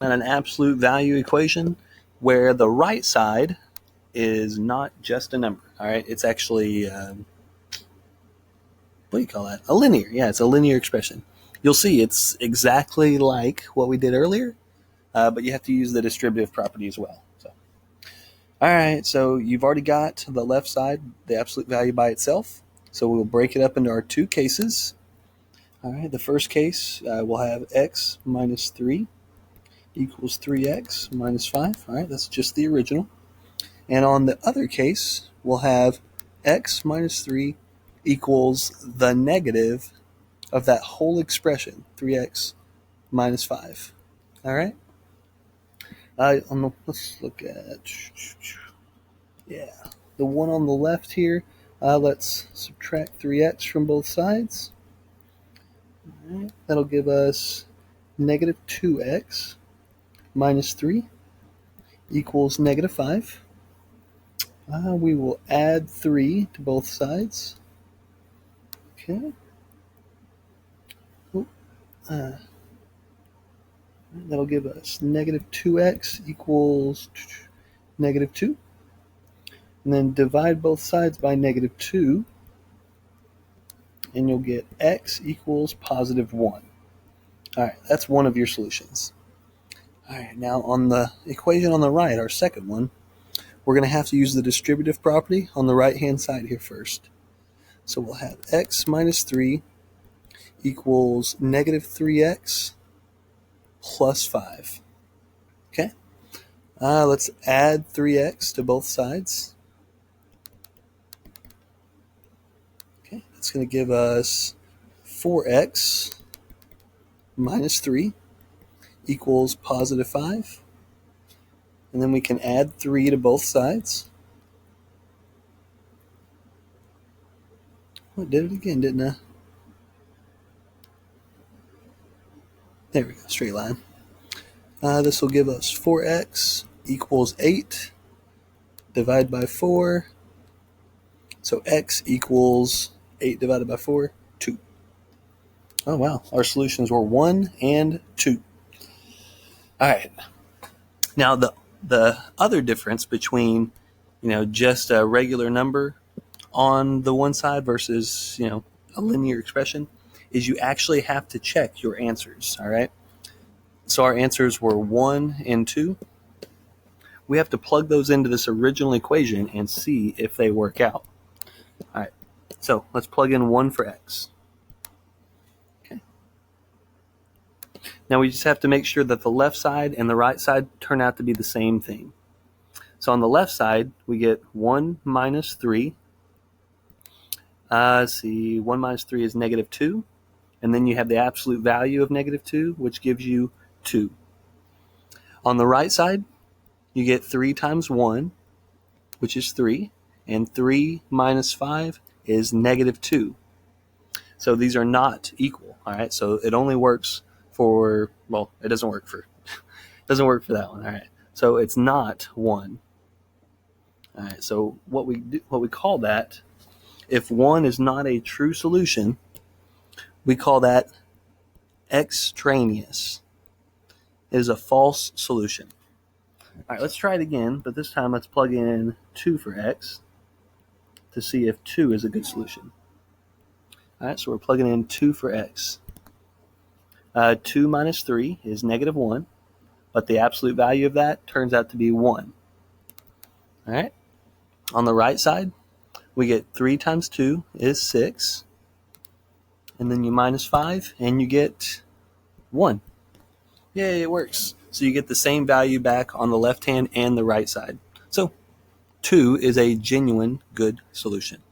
an absolute value equation where the right side is not just a number. All right, it's actually what do you call that? A linear. Yeah, it's a linear expression. You'll see it's exactly like what we did earlier, but you have to use the distributive property as well. So, all right, so you've already got the left side, the absolute value by itself. So we'll break it up into our two cases. All right, the first case we'll have x minus 3 equals 3x minus 5. All right, that's just the original. And on the other case, we'll have x minus 3 equals the negative of that whole expression, 3x minus 5. All right? Let's look at, the one on the left here. Let's subtract 3x from both sides. All right, that'll give us negative 2x minus 3 equals negative 5. We will add 3 to both sides. Okay. That'll give us negative 2x equals negative 2. And then divide both sides by negative 2. And you'll get x equals positive 1. All right, that's one of your solutions. All right, now on the equation on the right, our second one, we're going to have to use the distributive property on the right-hand side here first. So we'll have x minus 3 equals negative 3x plus 5. Okay? Let's add 3x to both sides. Okay, that's going to give us 4x minus 3 equals positive 5. And then we can add 3 to both sides. I did it again, didn't I? There we go, straight line. This will give us 4x equals 8. Divide by 4. So x equals 8 divided by 4, 2. Oh, wow. Our solutions were 1 and 2. All right. Now, the other difference between, just a regular number on the one side versus, a linear expression is you actually have to check your answers, all right? So our answers were 1 and 2. We have to plug those into this original equation and see if they work out. All right, so let's plug in 1 for x. Okay. Now we just have to make sure that the left side and the right side turn out to be the same thing. So on the left side, we get 1 minus 3. 1 minus 3 is negative 2. And then you have the absolute value of negative 2, which gives you 2. On the right side, you get 3 times 1, which is 3. And 3 minus 5 is negative 2. So these are not equal, all right? So it only works for, it doesn't work for that one, all right? So it's not 1. All right, so what we call that, if 1 is not a true solution, we call that extraneous. It is a false solution. All right, let's try it again, but this time let's plug in 2 for x to see if 2 is a good solution. All right, so we're plugging in 2 for x. 2 minus 3 is negative 1, but the absolute value of that turns out to be 1. All right, on the right side, we get 3 times 2 is 6. And then you minus 5, and you get 1. Yay, it works. So you get the same value back on the left hand and the right side. So 2 is a genuine good solution.